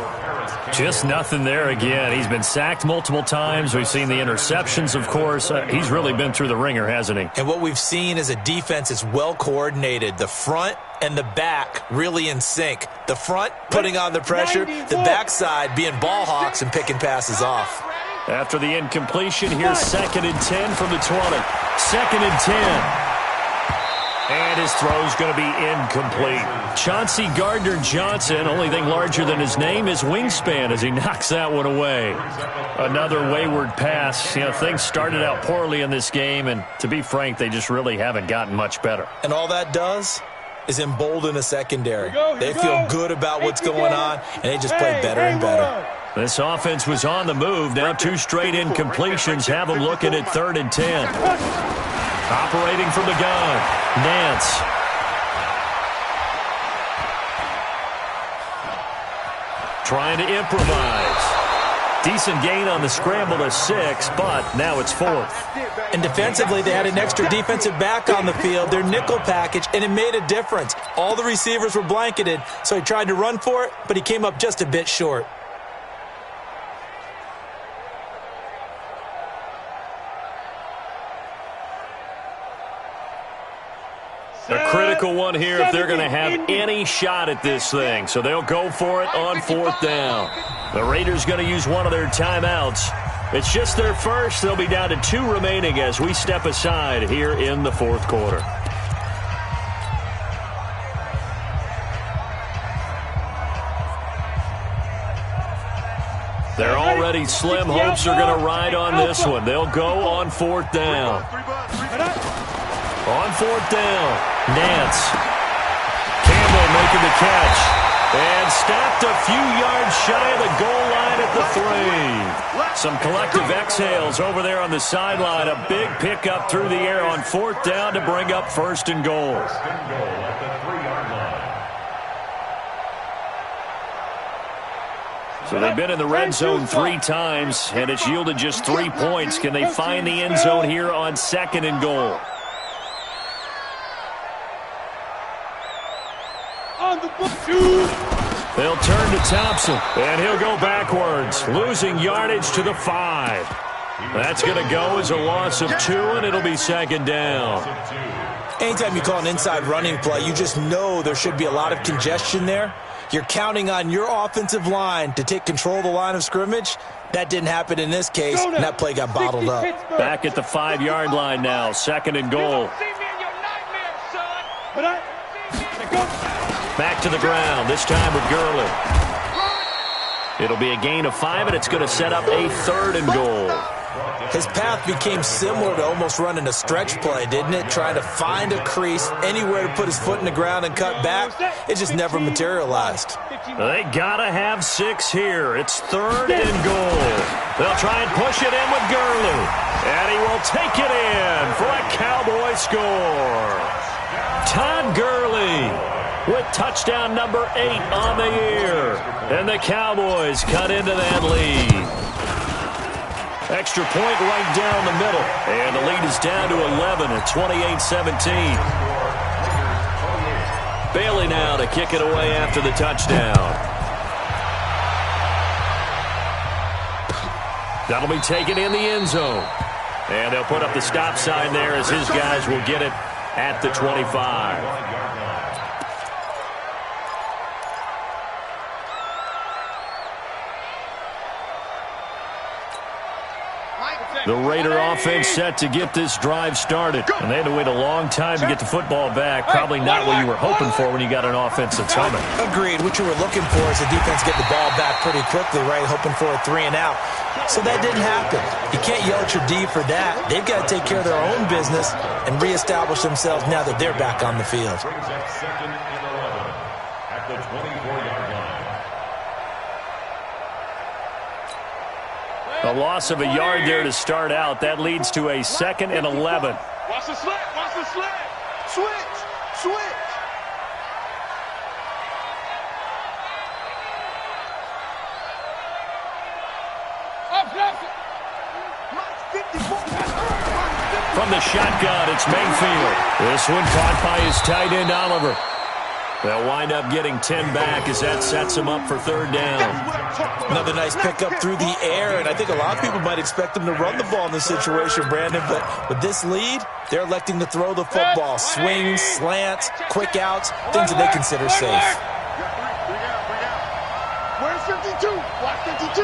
Just nothing there again. He's been sacked multiple times. We've seen the interceptions, of course. He's really been through the ringer, hasn't he? And what we've seen is a defense that's well coordinated. The front and the back really in sync. The front putting on the pressure, the backside being ball hawks and picking passes off. After the incompletion, here's 2nd and 10 from the 20. 2nd and 10. And his throw's going to be incomplete. Chauncey Gardner-Johnson, only thing larger than his name is wingspan as he knocks that one away. Another wayward pass. You know, things started out poorly in this game, and to be frank, they just really haven't gotten much better. And all that does is embolden a secondary. They feel good about what's going on, and they just play better and better. This offense was on the move. Now 2 straight incompletions have them looking at 3rd and 10. Operating from the gun, Nance. Trying to improvise. Decent gain on the scramble to 6, but now it's 4th. And defensively, they had an extra defensive back on the field, their nickel package, and it made a difference. All the receivers were blanketed, so he tried to run for it, but he came up just a bit short. A critical one here if they're going to have any shot at this thing. So they'll go for it on 4th down. The Raiders going to use one of their timeouts. It's just their first. They'll be down to 2 remaining as we step aside here in the 4th quarter. They're already slim. Hopes are going to ride on this one. They'll go on 4th down. On 4th down, Nance. Campbell making the catch. And stopped a few yards shy of the goal line at the 3. Some collective exhales over there on the sideline. A big pickup through the air on 4th down to bring up 1st and goal. So they've been in the red zone 3 times, and it's yielded just 3 points. Can they find the end zone here on 2nd and goal? They'll turn to Thompson, and he'll go backwards, losing yardage to the 5. That's going to go as a loss of 2, and it'll be 2nd down. Anytime you call an inside running play, you just know there should be a lot of congestion there. You're counting on your offensive line to take control of the line of scrimmage. That didn't happen in this case, and that play got bottled up. Back at the 5-yard line now, 2nd and goal. Back to the ground, this time with Gurley. It'll be a gain of 5, and it's going to set up a 3rd and goal. His path became similar to almost running a stretch play, didn't it? Trying to find a crease, anywhere to put his foot in the ground and cut back. It just never materialized. They got to have 6 here. It's 3rd and goal. They'll try and push it in with Gurley. And he will take it in for a Cowboy score. Todd Gurley with touchdown number 8 on the year. And the Cowboys cut into that lead. Extra point right down the middle. And the lead is down to 11 at 28-17. Bailey now to kick it away after the touchdown. That'll be taken in the end zone. And they'll put up the stop sign there as his guys will get it at the 25. The Raider offense set to get this drive started. And they had to wait a long time to get the football back. Probably not what you were hoping for when you got an offense that's humming. Agreed. What you were looking for is the defense get the ball back pretty quickly, right? Hoping for a 3 and out. So that didn't happen. You can't yell at your D for that. They've got to take care of their own business and reestablish themselves now that they're back on the field. the 24-yard line. A loss of a yard there to start out. That leads to a 2nd and 11. Watch the slant. Watch the slant. Switch. Switch. From the shotgun, it's Mayfield. This one caught by his tight end, Oliver. They'll wind up getting 10 back as that sets him up for 3rd down. Another nice pickup through the air, and I think a lot of people might expect them to run the ball in this situation, Brandon, but with this lead, they're electing to throw the football. Swings, slants, quick outs, things that they consider safe. Where's 52? Watch 52.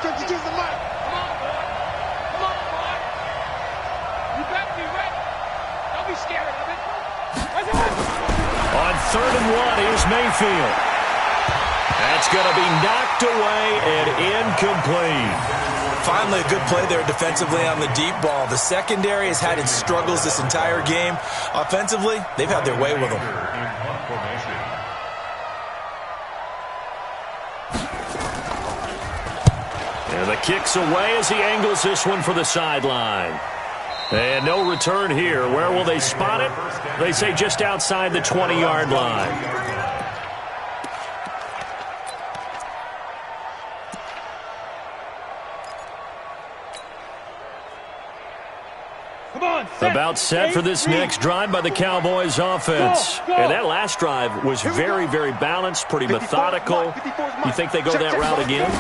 52's the mic. Come on, boy. Come on, boy. You better be ready. Don't be scared of it. On 3rd and 1, here's Mayfield. That's going to be knocked away and incomplete. Finally, a good play there defensively on the deep ball. The secondary has had its struggles this entire game. Offensively, they've had their way with them. And the kick's away as he angles this one for the sideline. And no return here. Where will they spot it? They say just outside the 20-yard line. About set for this next drive by the Cowboys offense. And that last drive was very, very balanced, pretty methodical. You think they go that route again?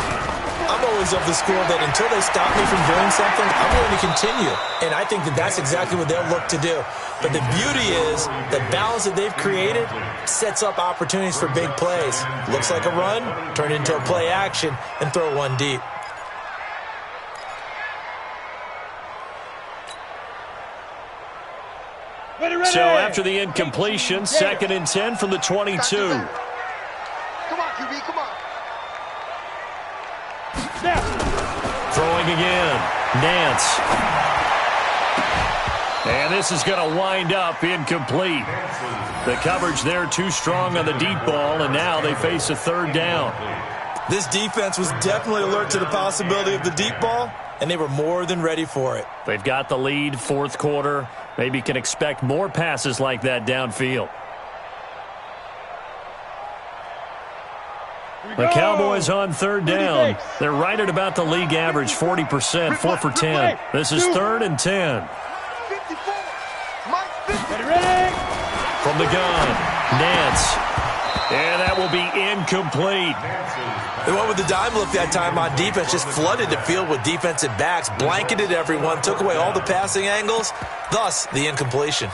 I'm always of the school that until they stop me from doing something, I'm going to continue. And I think that that's exactly what they'll look to do. But the beauty is the balance that they've created sets up opportunities for big plays. Looks like a run, turn it into a play action, and throw one deep. So after the incompletion, 2nd and 10 from the 22. Come on, QB, come on. Throwing again. Nance. And this is going to wind up incomplete. The coverage there too strong on the deep ball, and now they face a 3rd down. This defense was definitely alert to the possibility of the deep ball, and they were more than ready for it. They've got the lead, 4th quarter. Maybe can expect more passes like that downfield. The Cowboys on 3rd down. They're right at about the league average, 40%, 4 for 10. This is 3rd and 10. From the gun, Nance. And that will be incomplete. They went with the dime look that time on defense, just flooded the field with defensive backs, blanketed everyone, took away all the passing angles, thus the incompletion.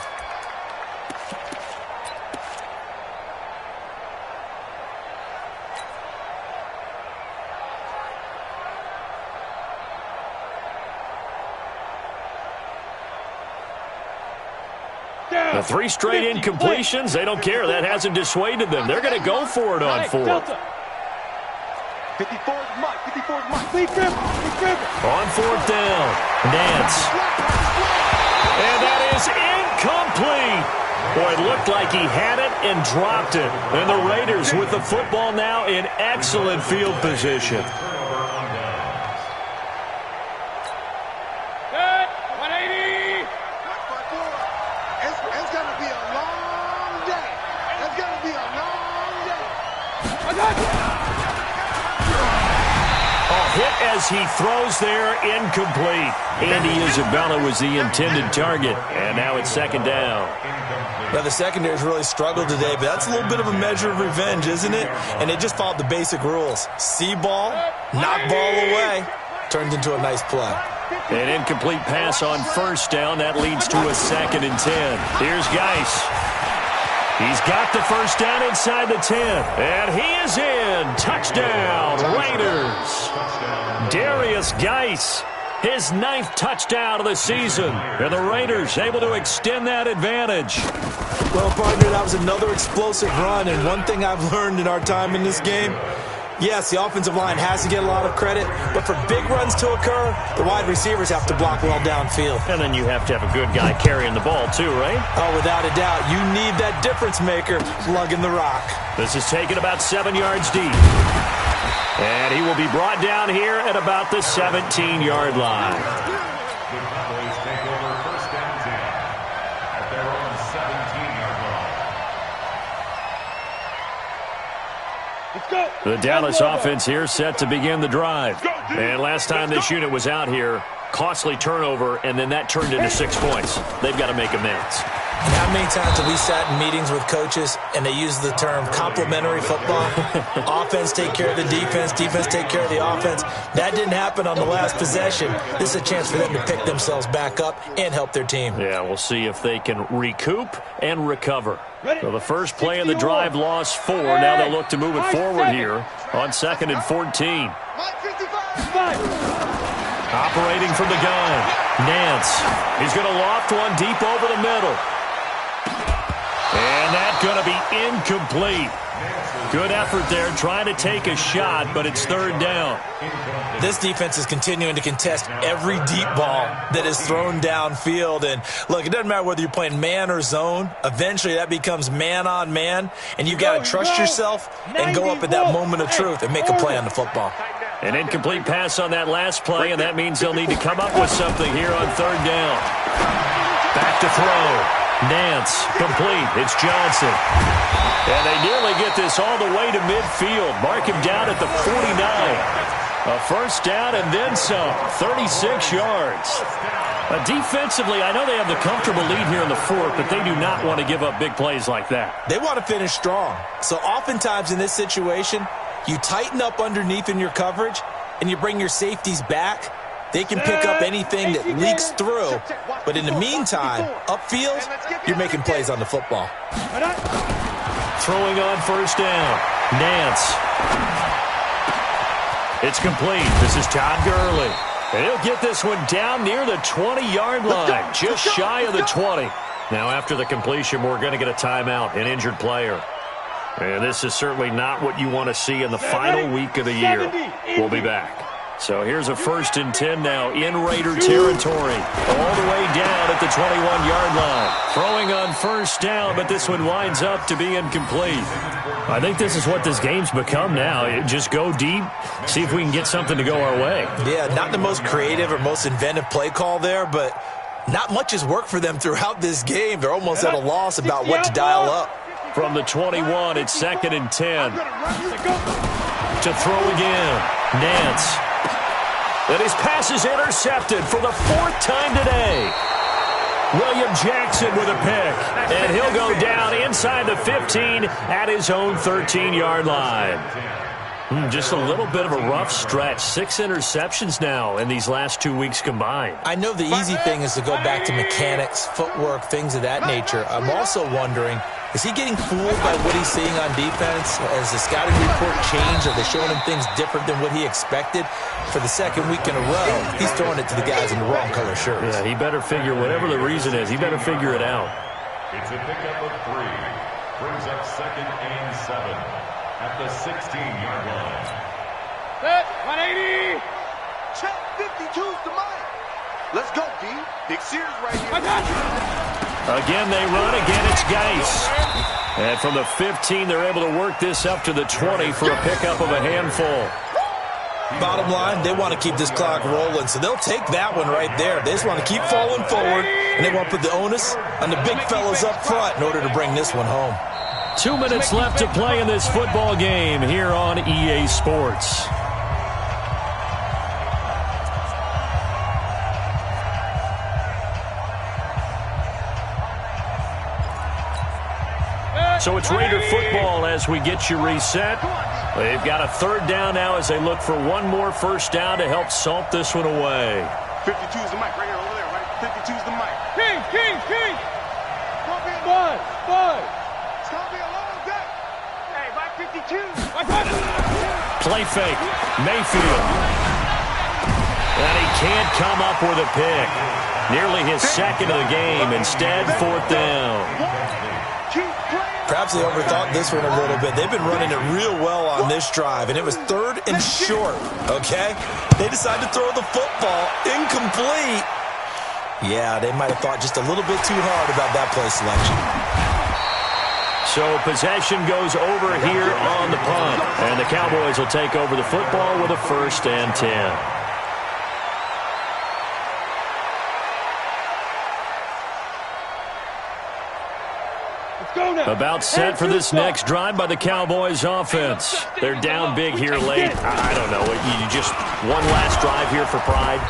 The 3 straight incompletions, they don't care. That hasn't dissuaded them. They're going to go for it on 4th. 54's Mike. 54's Mike. On 4th down, Nance. And that is incomplete. Boy, it looked like he had it and dropped it. And the Raiders with the football now in excellent field position. Hit as he throws there, incomplete. Andy Isabella was the intended target, and now it's 2nd down. Now, the secondary's really struggled today, but that's a little bit of a measure of revenge, isn't it? And they just followed the basic rules. See ball, knock ball away, turns into a nice play. An incomplete pass on 1st down. That leads to a 2nd and 10. Here's Geis. He's got the 1st down inside the 10. And he is in. Touchdown, Raiders. Darius Geis, his 9th touchdown of the season. And the Raiders able to extend that advantage. Well, partner, that was another explosive run. And one thing I've learned in our time in this game, Yes, the offensive line has to get a lot of credit, but for big runs to occur, the wide receivers have to block well downfield. And then you have to have a good guy carrying the ball too, right? Oh, without a doubt. You need that difference maker lugging the rock. This is taken about 7 yards deep. And he will be brought down here at about the 17-yard line. The Cowboys take over first and 10 at their own 17-yard line. Let's go. The Dallas offense here set to begin the drive. And last time this unit was out here, costly turnover, and then that turned into 6 points. They've got to make amends. How many times have we sat in meetings with coaches and they use the term complementary football? Offense take care of the defense, defense take care of the offense. That didn't happen on the last possession. This is a chance for them to pick themselves back up and help their team. Yeah, we'll see if they can recoup and recover. So the first play of the drive lost 4. Now they'll look to move it forward here on 2nd and 14. Operating from the gun, Nance. He's going to loft one deep over the middle. And that's going to be incomplete. Good effort there, trying to take a shot, but it's 3rd down. This defense is continuing to contest every deep ball that is thrown downfield. And, look, it doesn't matter whether you're playing man or zone. Eventually, that becomes man-on-man, and you've got to trust yourself and go up at that moment of truth and make a play on the football. An incomplete pass on that last play, and that means they'll need to come up with something here on 3rd down. Back to throw. Nance, complete. It's Johnson. And they nearly get this all the way to midfield. Mark him down at the 49. A first down and then some. 36 yards. Defensively, I know they have the comfortable lead here in the 4th, but they do not want to give up big plays like that. They want to finish strong. So oftentimes in this situation, you tighten up underneath in your coverage, and you bring your safeties back. They can pick up anything that leaks through. But in the meantime, upfield, you're making plays on the football. Throwing on first down. Nance. It's complete. This is Todd Gurley. And he'll get this one down near the 20-yard line, just shy of the 20. Now, after the completion, we're going to get a timeout, an injured player. And this is certainly not what you want to see in the final week of the year. We'll be back. So here's a 1st and 10 now in Raider territory. All the way down at the 21-yard line. Throwing on first down, but this one winds up to be incomplete. I think this is what this game's become now. Just go deep, see if we can get something to go our way. Yeah, not the most creative or most inventive play call there, but not much has worked for them throughout this game. They're almost at a loss about what to dial up. From the 21, it's 2nd and 10. To throw again, Nance. And his pass is intercepted for the 4th time today. William Jackson with a pick. And he'll go down inside the 15 at his own 13-yard line. Just a little bit of a rough stretch. 6 interceptions now in these last 2 weeks combined. I know the easy thing is to go back to mechanics, footwork, things of that nature. I'm also wondering, is he getting fooled by what he's seeing on defense? Has the scouting report changed? Are they showing him things different than what he expected? For the 2nd week in a row, he's throwing it to the guys in the wrong color shirts. Yeah, he better figure, whatever the reason is, he better figure it out. It's a pickup of 3. Brings up 2nd and 7 at the 16-yard line. Set, 180. Check 52's the mic. Let's go, D. Big Sears right here. I got you. Again, they run. Again, it's Geis. And from the 15, they're able to work this up to the 20 for a pickup of a handful. Bottom line, they want to keep this clock rolling, so they'll take that one right there. They just want to keep falling forward, and they want to put the onus on the big fellas up front in order to bring this one home. 2 minutes left to play in this football game here on EA Sports. So it's Raider football as we get you reset. They've got a 3rd down now as they look for one more first down to help salt this one away. 52's the mic right here, over there, right? 52's the mic. King. Bud. It's going to be a long day. Hey, by 52. I got it. Play fake. Mayfield. And he can't come up with a pick. Nearly his 2nd of the game. Instead, 4th down. Perhaps perhaps they overthought this one a little bit. They've been running it real well on this drive, and it was 3rd and short, okay? They decided to throw the football incomplete. Yeah, they might have thought just a little bit too hard about that play selection. So possession goes over here on the punt, and the Cowboys will take over the football with a 1st and 10. About set for this next drive by the Cowboys offense. They're down big here late. I don't know. You just one last drive here for pride.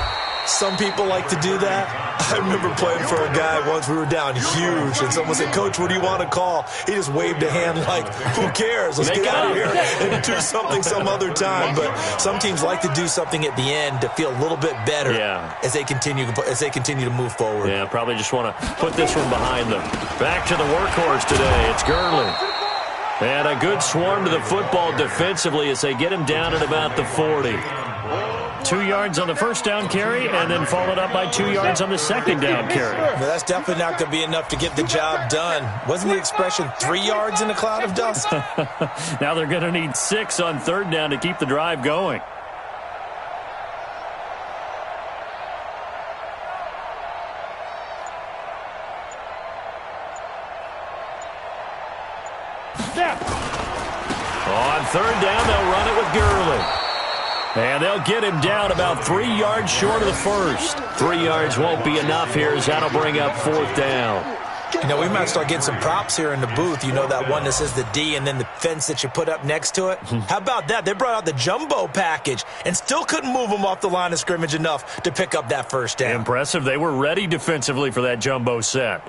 Some people like to do that. I remember playing for a guy once. We were down huge, and someone said, "Coach, what do you want to call?" He just waved a hand like, "Who cares? Let's get out of here and do something some other time." But some teams like to do something at the end to feel a little bit better as they continue to move forward. Yeah, probably just want to put this one behind them. Back to the workhorse today. It's Gurley. And a good swarm to the football defensively as they get him down at about the 40. 2 yards on the first down carry, and then followed up by 2 yards on the second down carry. Well, that's definitely not going to be enough to get the job done. Wasn't the expression 3 yards in a cloud of dust? Now they're going to need 6 on 3rd down to keep the drive going. On 3rd down, they'll run it with Gurley. And they'll get him down about 3 yards short of the first. 3 yards won't be enough here as that'll bring up 4th down. You know, we might start getting some props here in the booth. You know that one that says the D and then the fence that you put up next to it? How about that? They brought out the jumbo package and still couldn't move them off the line of scrimmage enough to pick up that 1st down. Impressive. They were ready defensively for that jumbo set.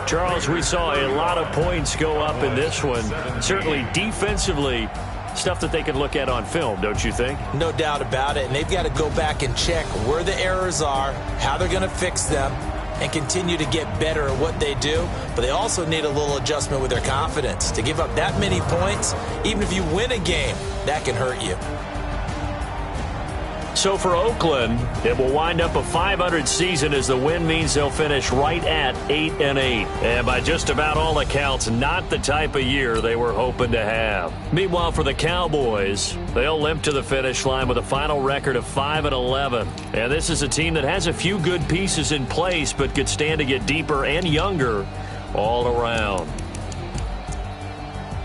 Charles, we saw a lot of points go up in this one. Certainly defensively, stuff that they can look at on film, don't you think? No doubt about it. And they've got to go back and check where the errors are, how they're going to fix them, and continue to get better at what they do. But they also need a little adjustment with their confidence. To give up that many points, even if you win a game, that can hurt you. So for Oakland, it will wind up a .500 season as the win means they'll finish right at 8-8. And by just about all accounts, not the type of year they were hoping to have. Meanwhile, for the Cowboys, they'll limp to the finish line with a final record of 5-11. And this is a team that has a few good pieces in place, but could stand to get deeper and younger all around.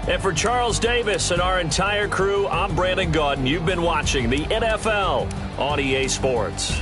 And for Charles Davis and our entire crew, I'm Brandon Gaudin. You've been watching the NFL on EA Sports.